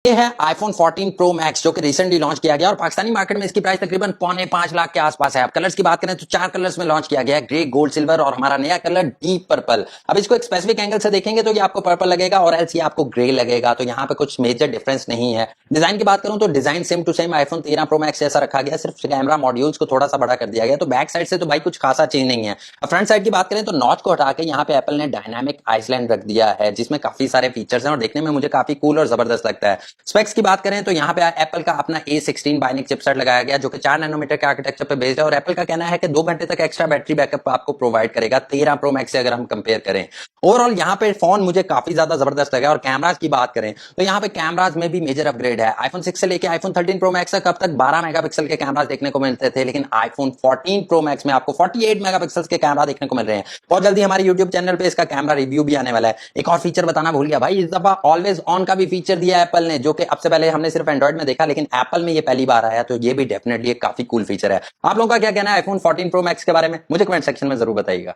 ये है iPhone 14 Pro Max जो कि रिसेंटली लॉन्च किया गया और पाकिस्तानी मार्केट में इसकी प्राइस तकरीबन 4.5 लाख के आसपास है। अब कलर्स की बात करें तो 4 कलर्स में लॉन्च किया गया है, ग्रे, गोल्ड, सिल्वर और हमारा नया कलर डीप पर्पल। अब इसको एक स्पेसिफिक एंगल से देखेंगे तो ये आपको पर्पल लगेगा और एल्स ये आपको ग्रे लगेगा, तो यहाँ पे कुछ मेजर डिफरेंस नहीं है। डिजाइन की बात करूं तो design same to same iPhone 13 Pro Max जैसा रखा गया, सिर्फ कैमरा मॉड्यूल्स को थोड़ा सा बड़ा कर दिया गया। तो बैक साइड से तो भाई कुछ खासा चेंज नहीं है। अब फ्रंट साइड की बात करें तो नॉच को हटा के यहाँ पे एप्पल ने डायनामिक आइसलैंड रख दिया है, जिसमें काफी सारे फीचर्स हैं और देखने में मुझे काफी कूल और जबरदस्त लगता है। स्पेक्स की बात करें तो यहाँ पे एप्पल का अपना A16 बायोनिक चिपसेट लगाया गया जो कि 4 नैनोमीटर के आर्किटेक्चर पे बेस्ड है और एप्पल का कहना है कि 2 घंटे तक एक्स्ट्रा बैटरी बैकअप आपको प्रोवाइड करेगा 13 प्रो मैक्स से अगर हम कंपेयर करें। ओवरऑल यहाँ पे फोन मुझे काफी ज्यादा जबरदस्त लगा। और कैमराज की बात करें तो यहाँ पे कैमराज में भी मेजर अपग्रेड है। iPhone 6 से लेके iPhone 13 Pro Max तक अब तक 12 मेगापिक्सल के कैमराज देखने को मिलते थे, लेकिन iPhone 14 Pro Max में आपको 48 मेगापिक्सल के कैमरा देखने को मिल रहे हैं। बहुत जल्दी हमारे YouTube चैनल पे इसका कैमरा रिव्यू भी आने वाला है। एक और फीचर बताना भूल गया भाई, इस दफा ऑलवेज ऑन का भी फीचर दिया है एप्पल ने, जो कि अब से पहले हमने सिर्फ एंड्रॉइड में देखा, लेकिन एप्पल में ये पहली बार आया, तो ये भी डेफिनेटली एक काफी कूल फीचर है। आप लोगों का क्या कहना है iPhone 14 Pro Max के बारे में, मुझे कमेंट सेक्शन में जरूर बताइएगा।